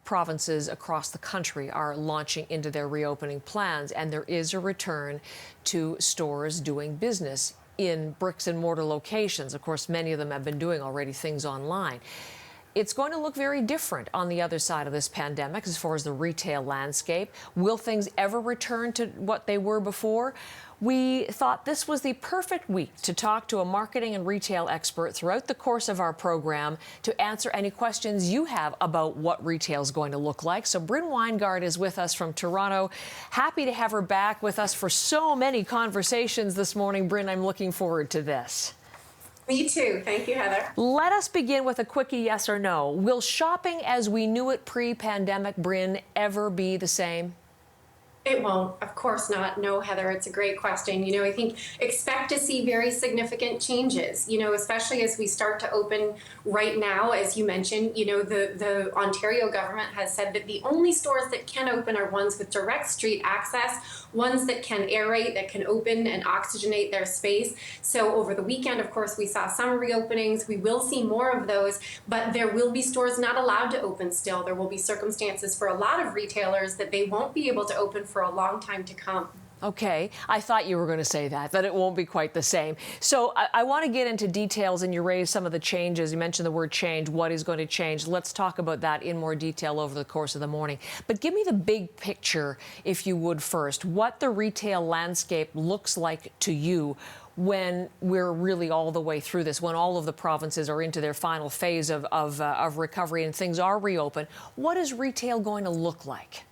provinces across the country are launching into their reopening plans, and there is a return to stores doing business in bricks and mortar locations. Of course, many of them have been doing already things online. It's going to look very different on the other side of this pandemic as far as the retail landscape. Will things ever return to what they were before? We thought this was the perfect week to talk to a marketing and retail expert throughout the course of our program to answer any questions you have about what retail is going to look like. So Brynn Winegard is with us from Toronto. Happy to have her back with us for so many conversations this morning. Brynn, I'm looking forward to this. Me too. Thank you, Heather. Let us begin with a quickie yes or no. Will shopping as we knew it pre-pandemic, Brynn, ever be the same? It won't. Of course not. No, Heather, it's a great question. I think expect to see very significant changes, especially as we start to open right now. As you mentioned, the Ontario government has said that the only stores that can open are ones with direct street access, ones that can aerate, that can open and oxygenate their space. So over the weekend, of course, we saw some reopenings. We will see more of those, but there will be stores not allowed to open still. There will be circumstances for a lot of retailers that they won't be able to open for a long time to come. Okay, I thought you were going to say that it won't be quite the same. So I want to get into details, and you raised some of the changes. You mentioned the word change. What is going to change? Let's talk about that in more detail over the course of the morning. But give me the big picture, if you would first, what the retail landscape looks like to you when we're really all the way through this, when all of the provinces are into their final phase of recovery and things are reopened. What is retail going to look like?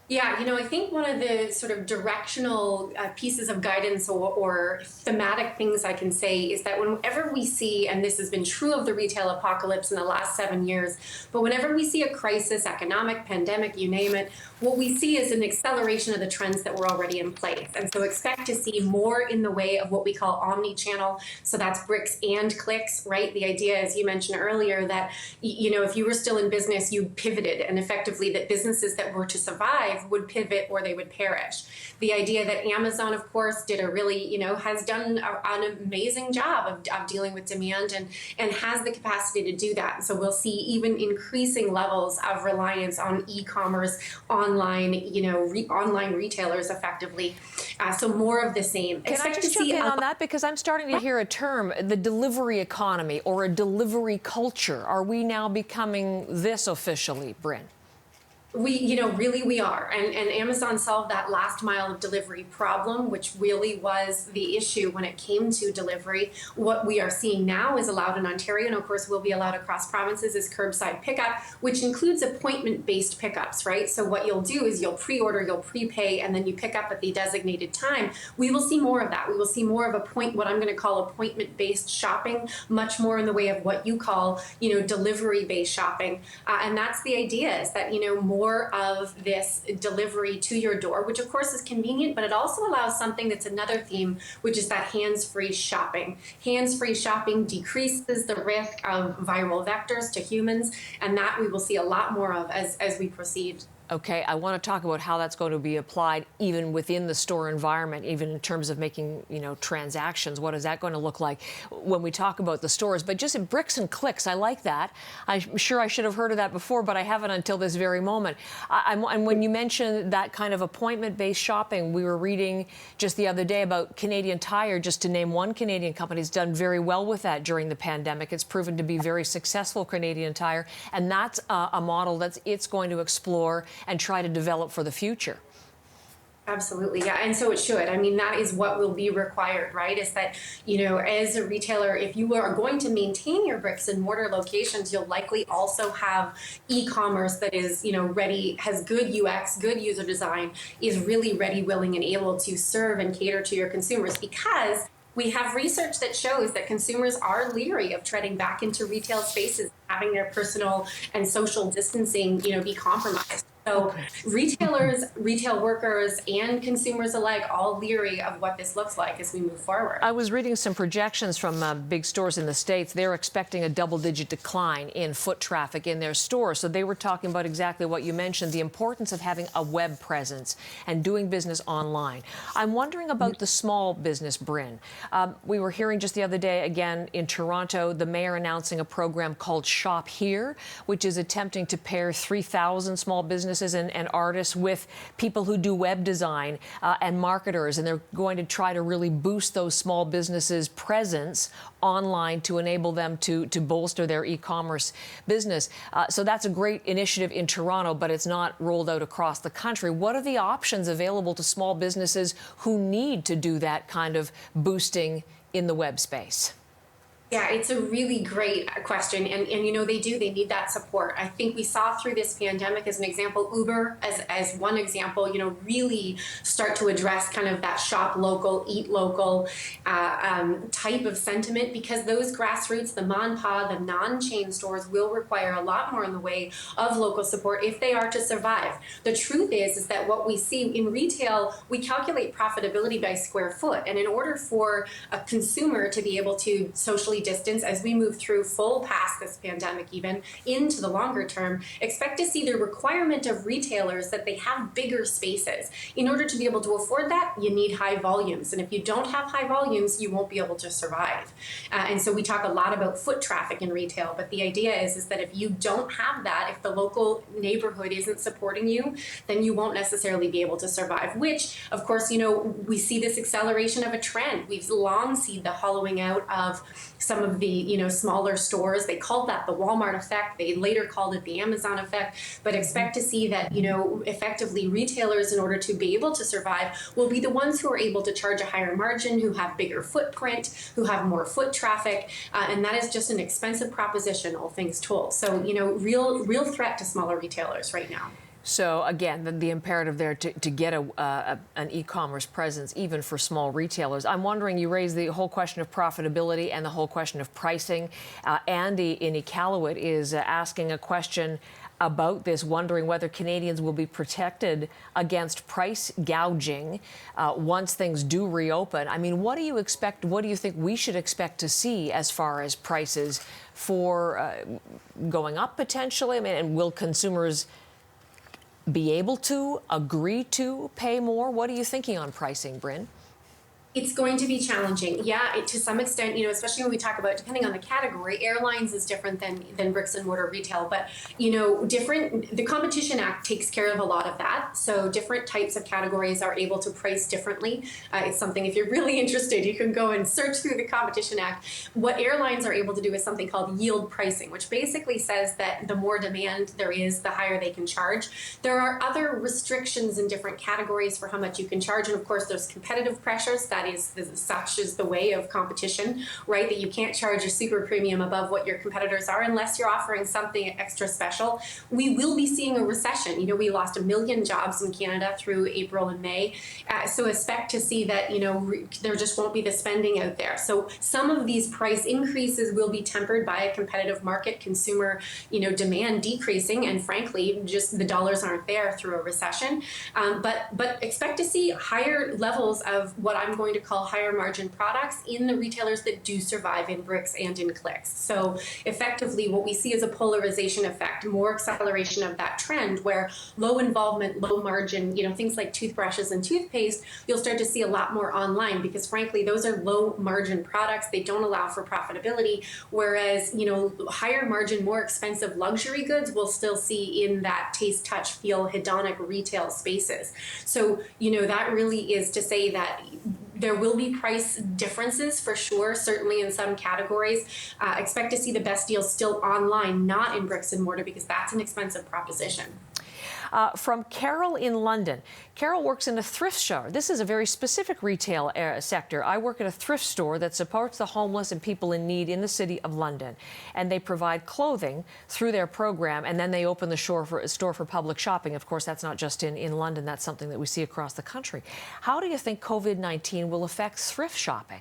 Yeah, I think one of the sort of directional pieces of guidance or thematic things I can say is that whenever we see, and this has been true of the retail apocalypse in the last 7 years, but whenever we see a crisis, economic, pandemic, you name it, what we see is an acceleration of the trends that were already in place. And so expect to see more in the way of what we call omni-channel. So that's bricks and clicks, right? The idea, as you mentioned earlier, that, if you were still in business, you pivoted, and effectively that businesses that were to survive would pivot or they would perish. The idea that Amazon, of course, did a really, has done an amazing job of dealing with demand and has the capacity to do that. So we'll see even increasing levels of reliance on e-commerce, online, online retailers effectively. So more of the same. Can I just jump in on that? Because I'm starting to hear a term, the delivery economy or a delivery culture. Are we now becoming this officially, Brynn? Really we are. And Amazon solved that last mile of delivery problem, which really was the issue when it came to delivery. What we are seeing now is allowed in Ontario, and of course will be allowed across provinces, is curbside pickup, which includes appointment-based pickups, right? So what you'll do is you'll pre-order, you'll prepay, and then you pick up at the designated time. We will see more of that. We will see more of what I'm going to call appointment-based shopping, much more in the way of what you call, delivery-based shopping. And that's the idea, is that, more of this delivery to your door, which of course is convenient, but it also allows something that's another theme, which is that hands-free shopping. Hands-free shopping decreases the risk of viral vectors to humans, and that we will see a lot more of as we proceed. Okay, I want to talk about how that's going to be applied even within the store environment, even in terms of making, transactions. What is that going to look like when we talk about the stores? But just in bricks and clicks, I like that. I'm sure I should have heard of that before, but I haven't until this very moment. And when you mentioned that kind of appointment-based shopping, we were reading just the other day about Canadian Tire, just to name one Canadian company, has done very well with that during the pandemic. It's proven to be very successful, Canadian Tire, and that's a model it's going to explore and try to develop for the future. Absolutely, yeah, and so it should. I mean, that is what will be required, right? Is that, as a retailer, if you are going to maintain your bricks and mortar locations, you'll likely also have e-commerce that is, ready, has good UX, good user design, is really ready, willing, and able to serve and cater to your consumers, because we have research that shows that consumers are leery of treading back into retail spaces, having their personal and social distancing, be compromised. So retailers, retail workers, and consumers alike all leery of what this looks like as we move forward. I was reading some projections from big stores in the States. They're expecting a double-digit decline in foot traffic in their stores. So they were talking about exactly what you mentioned, the importance of having a web presence and doing business online. I'm wondering about the small business, Brynn. We were hearing just the other day, again, in Toronto, the mayor announcing a program called Shop Here, which is attempting to pair 3,000 small businesses and artists with people who do web design and marketers, and they're going to try to really boost those small businesses' presence online to enable them to bolster their e-commerce business. So that's a great initiative in Toronto, but it's not rolled out across the country. What are the options available to small businesses who need to do that kind of boosting in the web space? Yeah, it's a really great question. And you know, they need that support. I think we saw through this pandemic, as an example, Uber as one example, you know, really start to address kind of that shop local, eat local type of sentiment, because those grassroots, the MONPA, the non-chain stores will require a lot more in the way of local support if they are to survive. The truth is that what we see in retail, we calculate profitability by square foot. And in order for a consumer to be able to socially distance as we move through full past this pandemic, even into the longer term, expect to see the requirement of retailers that they have bigger spaces. In order to be able to afford that, you need high volumes. And if you don't have high volumes, you won't be able to survive. And so we talk a lot about foot traffic in retail, but the idea is that if you don't have that, if the local neighborhood isn't supporting you, then you won't necessarily be able to survive, which, of course, you know, we see this acceleration of a trend. We've long seen the hollowing out of some of the, you know, smaller stores. They called that the Walmart effect. They later called it the Amazon effect, but expect to see that, you know, effectively retailers, in order to be able to survive, will be the ones who are able to charge a higher margin, who have bigger footprint, who have more foot traffic, and that is just an expensive proposition, all things told. So, you know, real threat to smaller retailers right now. So again, the imperative there to get an e-commerce presence, even for small retailers. I'm wondering, you raised the whole question of profitability and the whole question of pricing. Andy in Iqaluit is asking a question about this, wondering whether Canadians will be protected against price gouging once things do reopen. I mean, what do you expect? What do you think we should expect to see as far as prices for going up potentially? I mean, and will consumers be able to agree to pay more? What are you thinking on pricing, Brynn? It's going to be challenging. Yeah, to some extent, you know, especially when we talk about, depending on the category, airlines is different than bricks and mortar retail, but, you know, the Competition Act takes care of a lot of that. So different types of categories are able to price differently. It's something, if you're really interested, you can go and search through the Competition Act. What airlines are able to do is something called yield pricing, which basically says that the more demand there is, the higher they can charge. There are other restrictions in different categories for how much you can charge. And of course, there's competitive pressures. That is such is the way of competition, right? That you can't charge a super premium above what your competitors are unless you're offering something extra special. We will be seeing a recession. You know, we lost 1 million jobs in Canada through April and May. So expect to see that, you know, there just won't be the spending out there. So some of these price increases will be tempered by a competitive market, consumer, you know, demand decreasing, and frankly, just the dollars aren't there through a recession. But expect to see higher levels of what I'm going to call higher margin products in the retailers that do survive in bricks and in clicks. So effectively, what we see is a polarization effect, more acceleration of that trend where low involvement, low margin, you know, things like toothbrushes and toothpaste, you'll start to see a lot more online because frankly, those are low margin products. They don't allow for profitability. Whereas, you know, higher margin, more expensive luxury goods we'll still see in that taste, touch, feel, hedonic retail spaces. So, you know, that really is to say that there will be price differences for sure, certainly in some categories. Expect to see the best deals still online, not in bricks and mortar, because that's an expensive proposition. From Carol in London. Carol works in a thrift store. This is a very specific retail sector. I work at a thrift store that supports the homeless and people in need in the city of London. And they provide clothing through their program, and then they open the store for public shopping. Of course, that's not just in London. That's something that we see across the country. How do you think COVID-19 will affect thrift shopping?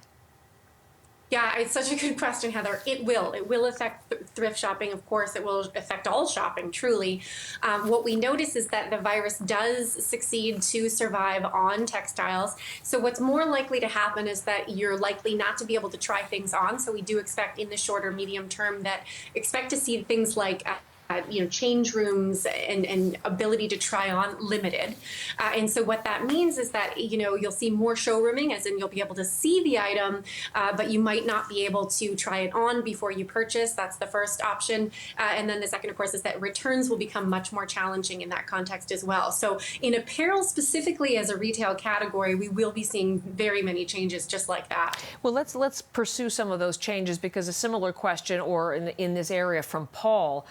Yeah, it's such a good question, Heather. It will. It will affect thrift shopping. Of course, it will affect all shopping, truly. What we notice is that the virus does succeed to survive on textiles. So what's more likely to happen is that you're likely not to be able to try things on. So we do expect in the short or medium term that expect to see things like change rooms and ability to try on limited. And so what that means is that, you'll see more showrooming, as in you'll be able to see the item, but you might not be able to try it on before you purchase. That's the first option. And then the second, of course, is that returns will become much more challenging in that context as well. So in apparel specifically as a retail category, we will be seeing very many changes just like that. Well, let's pursue some of those changes, because a similar question, or in this area, from Paul,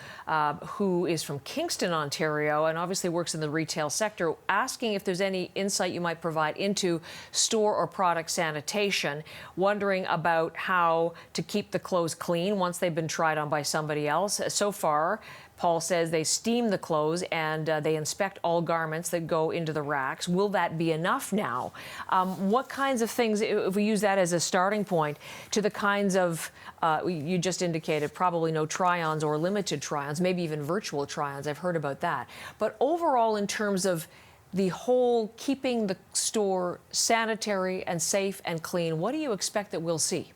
who is from Kingston, Ontario, and obviously works in the retail sector, asking if there's any insight you might provide into store or product sanitation, wondering about how to keep the clothes clean once they've been tried on by somebody else. So far, Paul says they steam the clothes and they inspect all garments that go into the racks. Will that be enough now? What kinds of things, if we use that as a starting point, to the kinds of, you just indicated, probably no try-ons or limited try-ons, maybe even virtual try-ons. I've heard about that. But overall, in terms of the whole keeping the store sanitary and safe and clean, what do you expect that we'll see?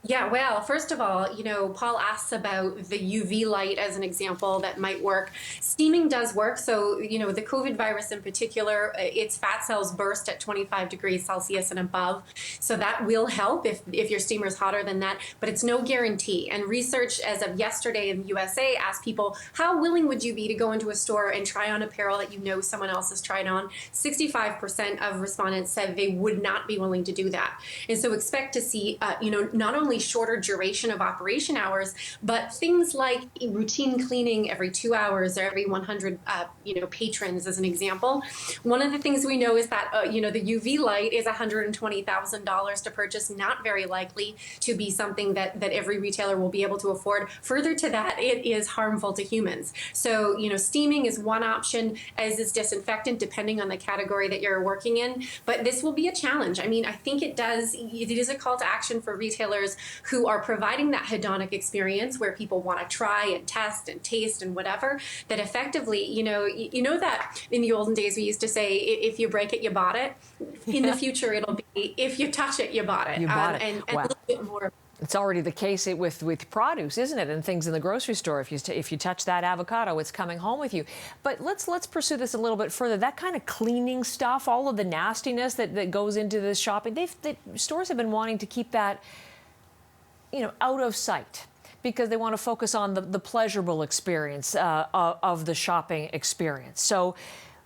Yeah, well, first of all, Paul asks about the UV light as an example that might work. Steaming does work. So, the COVID virus in particular, its fat cells burst at 25 degrees Celsius and above. So that will help if your steamer is hotter than that, but it's no guarantee. And research as of yesterday in the USA asked people, how willing would you be to go into a store and try on apparel that someone else has tried on? 65% of respondents said they would not be willing to do that. And so expect to see, not only shorter duration of operation hours, but things like routine cleaning every 2 hours or every 100 patrons, as an example. One of the things we know is that the UV light is $120,000 to purchase, not very likely to be something that every retailer will be able to afford. Further to that, it is harmful to humans. So steaming is one option, as is disinfectant, depending on the category that you're working in. But this will be a challenge. I mean, I think it is a call to action for retailers who are providing that hedonic experience where people want to try and test and taste and whatever, that effectively, that in the olden days we used to say, if you break it, you bought it. In the future, it'll be, if you touch it, you bought it. You bought it. And wow. A little bit more. It's already the case with produce, isn't it? And things in the grocery store. If you touch that avocado, it's coming home with you. But let's pursue this a little bit further. That kind of cleaning stuff, all of the nastiness that goes into this shopping, stores have been wanting to keep that out of sight, because they want to focus on the pleasurable experience of the shopping experience. So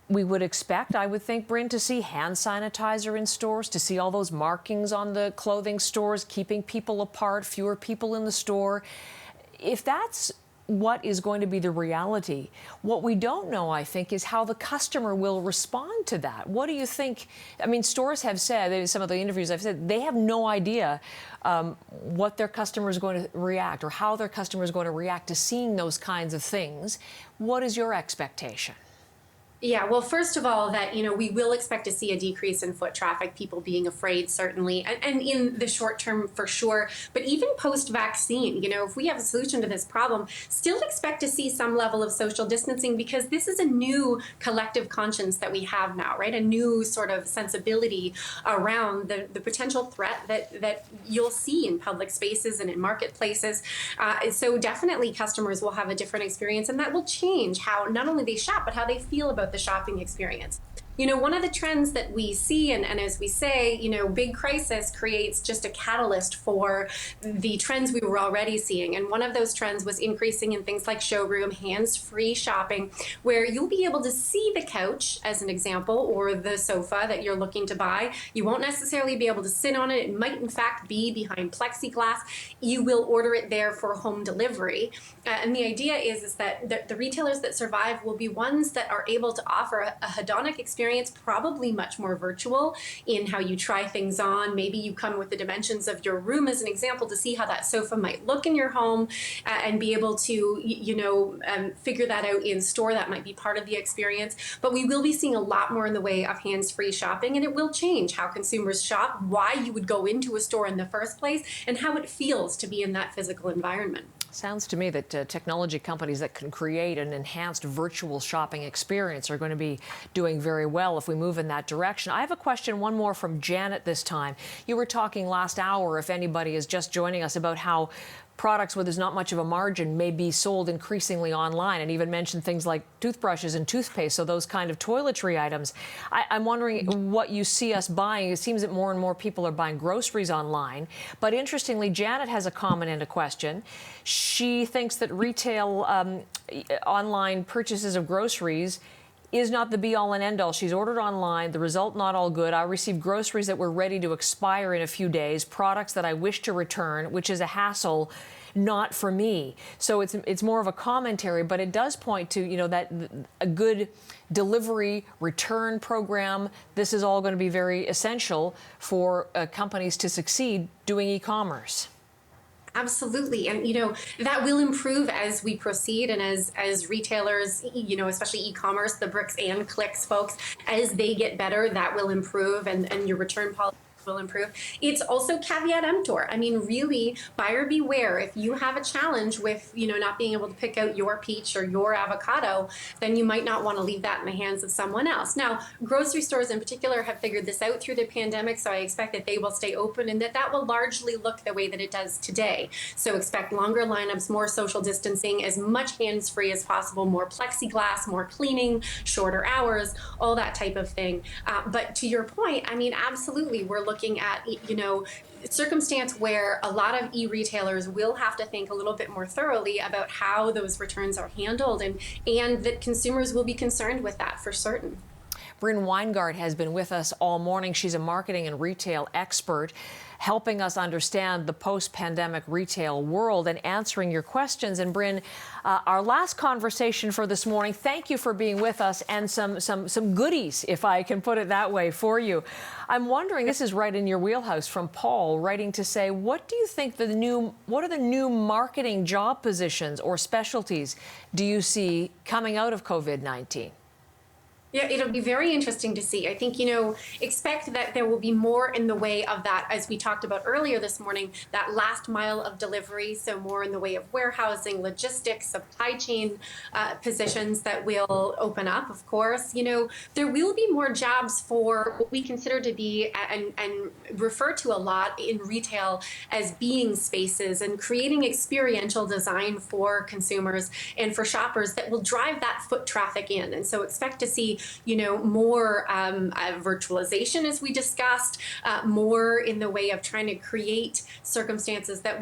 we would expect, I would think, Brynn, to see hand sanitizer in stores, to see all those markings on the clothing stores, keeping people apart, fewer people in the store. If that's what is going to be the reality, what we don't know, I think, is how the customer will respond to that. What do you think? I mean, stores have said, some of the interviews I've said, they have no idea what their customer is going to react, or how their customer is going to react to seeing those kinds of things. What is your expectation? Yeah, well, first of all, that, we will expect to see a decrease in foot traffic, people being afraid, certainly, and in the short term for sure. But even post-vaccine, if we have a solution to this problem, still expect to see some level of social distancing, because this is a new collective conscience that we have now, right? A new sort of sensibility around the potential threat that you'll see in public spaces and in marketplaces. So definitely customers will have a different experience, and that will change how not only they shop, but how they feel about the shopping experience. One of the trends that we see, and as we say, big crisis creates just a catalyst for the trends we were already seeing. And one of those trends was increasing in things like showroom, hands-free shopping, where you'll be able to see the couch, as an example, or the sofa that you're looking to buy. You won't necessarily be able to sit on it. It might, in fact, be behind plexiglass. You will order it there for home delivery. And the idea is that the retailers that survive will be ones that are able to offer a hedonic experience experience, probably much more virtual in how you try things on. Maybe you come with the dimensions of your room as an example to see how that sofa might look in your home, and be able to, figure that out in store. That might be part of the experience. But we will be seeing a lot more in the way of hands-free shopping, and it will change how consumers shop, why you would go into a store in the first place, and how it feels to be in that physical environment. Sounds to me that technology companies that can create an enhanced virtual shopping experience are going to be doing very well if we move in that direction. I have a question, one more from Janet this time. You were talking last hour, if anybody is just joining us, about how products where there's not much of a margin may be sold increasingly online, and even mentioned things like toothbrushes and toothpaste, so those kind of toiletry items. I'm wondering what you see us buying. It seems that more and more people are buying groceries online. But interestingly, Janet has a comment and a question. She thinks that retail online purchases of groceries is not the be-all and end-all. She's ordered online, the result not all good. I received groceries that were ready to expire in a few days, products that I wish to return, which is a hassle, not for me. So it's more of a commentary, but it does point to, that a good delivery return program. This is all going to be very essential for companies to succeed doing e-commerce. Absolutely. And, that will improve as we proceed, and as retailers, especially e-commerce, the bricks and clicks folks, as they get better, that will improve, and your return policy will improve. It's also caveat emptor. I mean, really, buyer beware. If you have a challenge with, not being able to pick out your peach or your avocado, then you might not want to leave that in the hands of someone else. Now, grocery stores in particular have figured this out through the pandemic, so I expect that they will stay open, and that will largely look the way that it does today. So expect longer lineups, more social distancing, as much hands-free as possible, more plexiglass, more cleaning, shorter hours, all that type of thing. But to your point, I mean, absolutely, we're looking at, circumstance where a lot of e-retailers will have to think a little bit more thoroughly about how those returns are handled, and that consumers will be concerned with that for certain. Brynn Winegard has been with us all morning. She's a marketing and retail expert, helping us understand the post-pandemic retail world and answering your questions. And Brynn, our last conversation for this morning, thank you for being with us, and some goodies, if I can put it that way, for you. I'm wondering, this is right in your wheelhouse, from Paul, writing to say, what do you think what are the new marketing job positions or specialties do you see coming out of COVID-19? Yeah, it'll be very interesting to see. I think, expect that there will be more in the way of that, as we talked about earlier this morning, that last mile of delivery. So more in the way of warehousing, logistics, supply chain positions that will open up, of course. There will be more jobs for what we consider to be, and refer to a lot in retail as being spaces, and creating experiential design for consumers and for shoppers that will drive that foot traffic in. And so expect to see more virtualization, as we discussed, more in the way of trying to create circumstances that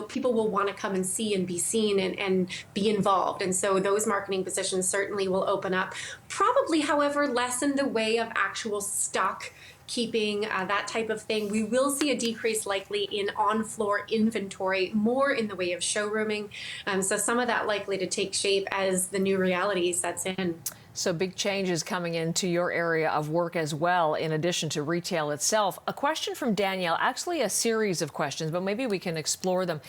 people will want to come and see and be seen and be involved. And so those marketing positions certainly will open up. Probably, however, less in the way of actual stock keeping, that type of thing. We will see a decrease likely in on-floor inventory, more in the way of showrooming. So some of that likely to take shape as the new reality sets in. So big changes coming into your area of work as well, in addition to retail itself. A question from Danielle, actually a series of questions, but maybe we can explore them.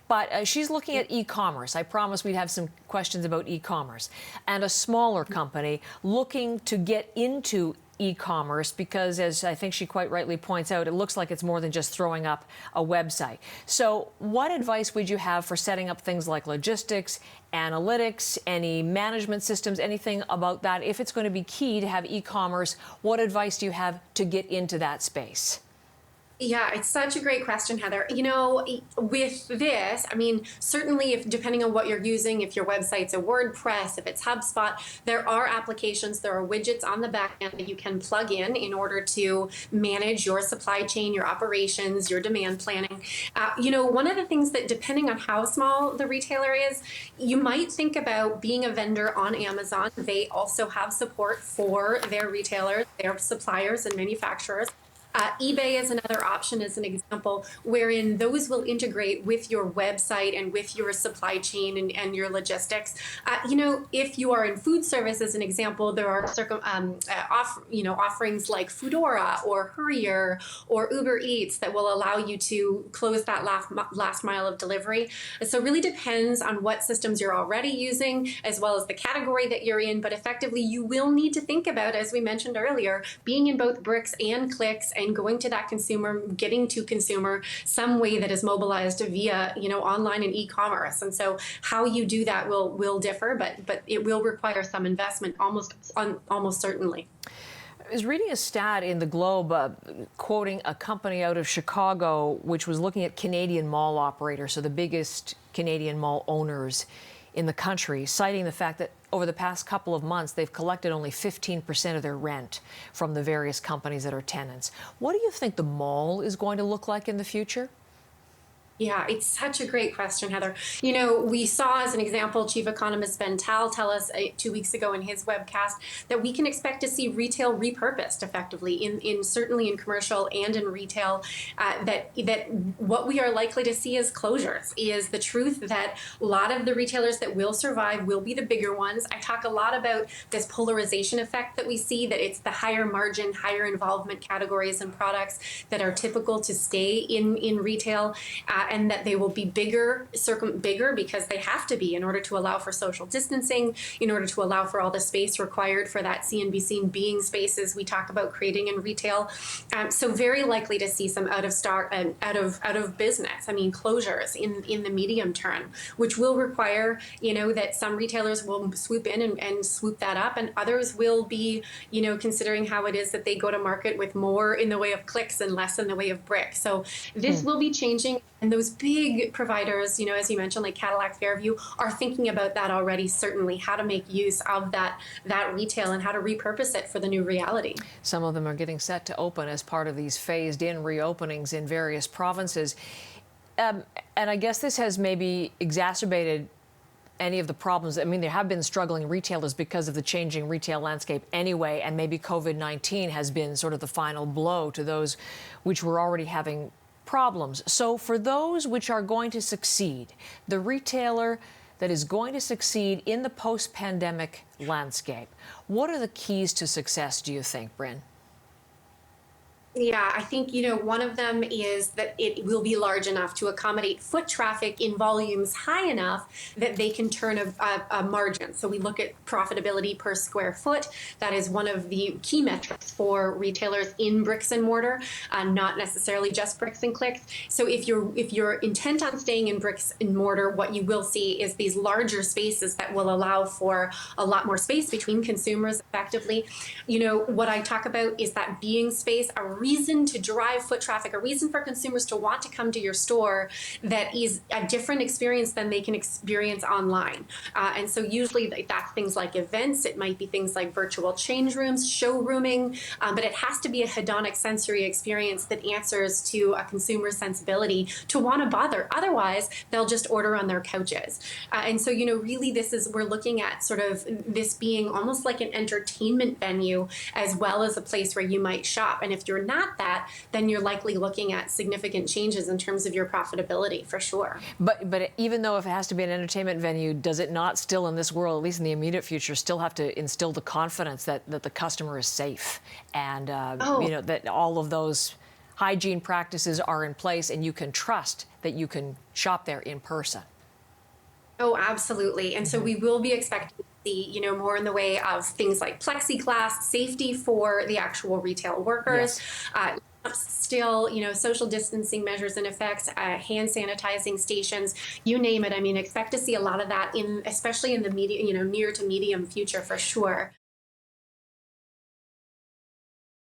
But she's looking at e-commerce. I promised we'd have some questions about e-commerce. And a smaller company looking to get into e-commerce, because, as I think she quite rightly points out, it looks like it's more than just throwing up a website. So what advice would you have for setting up things like logistics, analytics, any management systems, anything about that? If it's going to be key to have e-commerce, what advice do you have to get into that space? Yeah, it's such a great question, Heather. With this, I mean, certainly depending on what you're using, if your website's a WordPress, if it's HubSpot, there are applications, there are widgets on the back end that you can plug in order to manage your supply chain, your operations, your demand planning. One of the things that, depending on how small the retailer is, you might think about being a vendor on Amazon. They also have support for their retailers, their suppliers and manufacturers. eBay is another option, as an example, wherein those will integrate with your website and with your supply chain and your logistics. If you are in food service, as an example, there are offerings like Foodora or Courier or Uber Eats that will allow you to close that last mile of delivery. So it really depends on what systems you're already using, as well as the category that you're in. But effectively, you will need to think about, as we mentioned earlier, being in both bricks and clicks and going to that consumer, getting to consumer some way that is mobilized via, online and e-commerce. And so how you do that will differ, but it will require some investment, almost certainly. I was reading a stat in the Globe quoting a company out of Chicago, which was looking at Canadian mall operators, so the biggest Canadian mall owners in the country, citing the fact that over the past couple of months, they've collected only 15% of their rent from the various companies that are tenants. What do you think the mall is going to look like in the future? Yeah, it's such a great question, Heather. We saw, as an example, Chief Economist Ben Tal tell us 2 weeks ago in his webcast that we can expect to see retail repurposed effectively in certainly in commercial and in retail. That what we are likely to see as closures is the truth that a lot of the retailers that will survive will be the bigger ones. I talk a lot about this polarization effect that we see, that it's the higher margin, higher involvement categories and products that are typical to stay in retail. And that they will be bigger because they have to be in order to allow for social distancing, in order to allow for all the space required for that see and be seen being spaces we talk about creating in retail. So very likely to see some out of business. Closures in the medium term, which will require that some retailers will swoop in and swoop that up, and others will be considering how it is that they go to market with more in the way of clicks and less in the way of bricks. So this will be changing. And those big providers, as you mentioned, like Cadillac Fairview, are thinking about that already, certainly, how to make use of that retail and how to repurpose it for the new reality. Some of them are getting set to open as part of these phased-in reopenings in various provinces. And I guess this has maybe exacerbated any of the problems. There have been struggling retailers because of the changing retail landscape anyway, and maybe COVID-19 has been sort of the final blow to those which were already having problems. So for those which are going to succeed, the retailer that is going to succeed in the post-pandemic landscape, what are the keys to success, do you think, Brynn? Yeah, I think, one of them is that it will be large enough to accommodate foot traffic in volumes high enough that they can turn a margin. So we look at profitability per square foot. That is one of the key metrics for retailers in bricks and mortar, not necessarily just bricks and clicks. So if you're intent on staying in bricks and mortar, what you will see is these larger spaces that will allow for a lot more space between consumers effectively. What I talk about is that being space, a reason to drive foot traffic, a reason for consumers to want to come to your store that is a different experience than they can experience online. And so usually that's things like events, it might be things like virtual change rooms, showrooming, but it has to be a hedonic sensory experience that answers to a consumer sensibility to want to bother. Otherwise, they'll just order on their couches. And so, really we're looking at sort of this being almost like an entertainment venue as well as a place where you might shop. And if you're not that, then you're likely looking at significant changes in terms of your profitability, for sure. But even though if it has to be an entertainment venue, does it not still in this world, at least in the immediate future, still have to instill the confidence that the customer is safe and that all of those hygiene practices are in place and you can trust that you can shop there in person? Oh, absolutely. And so we will be expecting to see, more in the way of things like plexiglass, safety for the actual retail workers. Yes. Still, social distancing measures in effect, hand sanitizing stations, you name it. Expect to see a lot of that especially in the near to medium future, for sure.